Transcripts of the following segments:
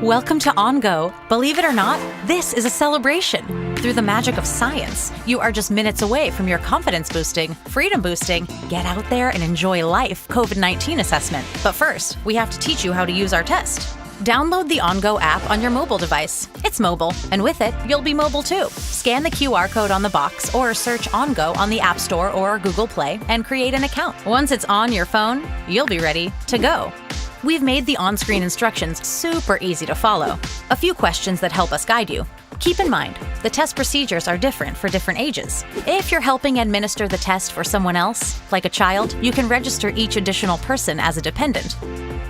Welcome to OnGo. Believe it or not, this is a celebration. Through the magic of science, you are just minutes away from your confidence-boosting, freedom-boosting, get out there and enjoy life COVID-19 assessment. But first, we have to teach you how to use our test. Download the OnGo app on your mobile device. It's mobile, and with it, you'll be mobile too. Scan the QR code on the box or search OnGo on the App Store or Google Play and create an account. Once it's on your phone, you'll be ready to go. We've made the on-screen instructions super easy to follow. A few questions that help us guide you. Keep in mind, the test procedures are different for different ages. If you're helping administer the test for someone else, like a child, you can register each additional person as a dependent.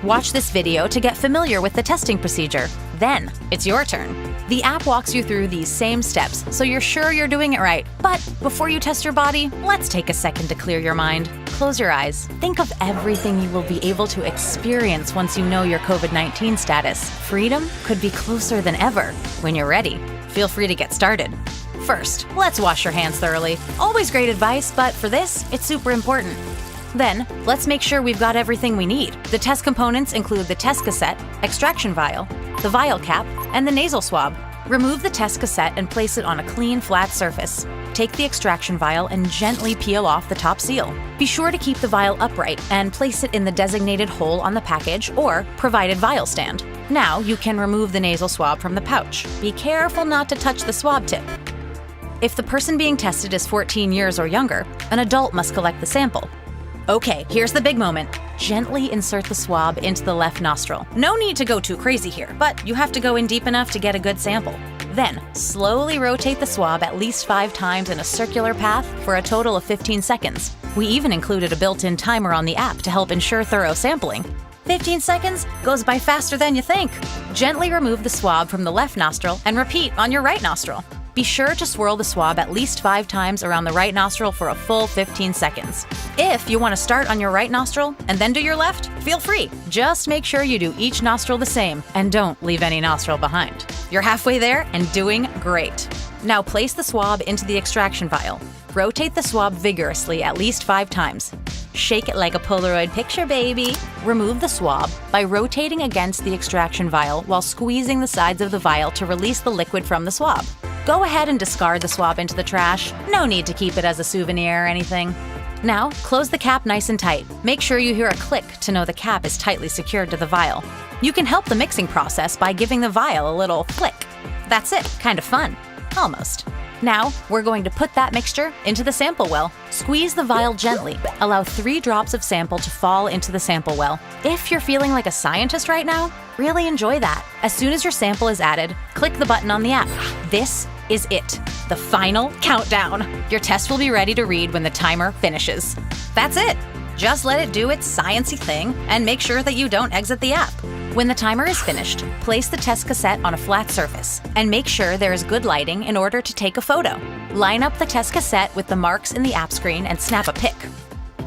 Watch this video to get familiar with the testing procedure. Then, it's your turn. The app walks you through these same steps, so you're sure you're doing it right. But before you test your body, let's take a second to clear your mind. Close your eyes. Think of everything you will be able to experience once you know your COVID-19 status. Freedom could be closer than ever. When you're ready, feel free to get started. First, let's wash your hands thoroughly. Always great advice, but for this, it's super important. Then, let's make sure we've got everything we need. The test components include the test cassette, extraction vial, the vial cap, and the nasal swab. Remove the test cassette and place it on a clean, flat surface. Take the extraction vial and gently peel off the top seal. Be sure to keep the vial upright and place it in the designated hole on the package or provided vial stand. Now you can remove the nasal swab from the pouch. Be careful not to touch the swab tip. If the person being tested is 14 years or younger, an adult must collect the sample. Okay, here's the big moment. Gently insert the swab into the left nostril. No need to go too crazy here, but you have to go in deep enough to get a good sample. Then, slowly rotate the swab at least 5 times in a circular path for a total of 15 seconds. We even included a built-in timer on the app to help ensure thorough sampling. 15 seconds goes by faster than you think. Gently remove the swab from the left nostril and repeat on your right nostril. Be sure to swirl the swab at least 5 times around the right nostril for a full 15 seconds. If you want to start on your right nostril and then do your left, feel free. Just make sure you do each nostril the same and don't leave any nostril behind. You're halfway there and doing great. Now place the swab into the extraction vial. Rotate the swab vigorously at least 5 times. Shake it like a Polaroid picture, baby. Remove the swab by rotating against the extraction vial while squeezing the sides of the vial to release the liquid from the swab. Go ahead and discard the swab into the trash. No need to keep it as a souvenir or anything. Now, close the cap nice and tight. Make sure you hear a click to know the cap is tightly secured to the vial. You can help the mixing process by giving the vial a little flick. That's it, kind of fun. Almost. Now, we're going to put that mixture into the sample well. Squeeze the vial gently. Allow 3 drops of sample to fall into the sample well. If you're feeling like a scientist right now, really enjoy that. As soon as your sample is added, click the button on the app. This is it, the final countdown. Your test will be ready to read when the timer finishes. That's it. Just let it do its science-y thing and make sure that you don't exit the app. When the timer is finished, place the test cassette on a flat surface and make sure there is good lighting in order to take a photo. Line up the test cassette with the marks in the app screen and snap a pic.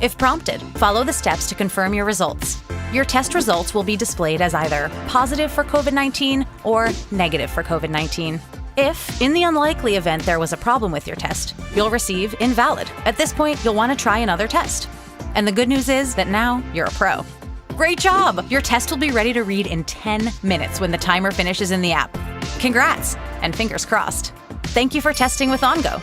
If prompted, follow the steps to confirm your results. Your test results will be displayed as either positive for COVID-19 or negative for COVID-19. If, in the unlikely event there was a problem with your test, you'll receive invalid. At this point, you'll want to try another test. And the good news is that now you're a pro. Great job! Your test will be ready to read in 10 minutes when the timer finishes in the app. Congrats, and fingers crossed. Thank you for testing with OnGo.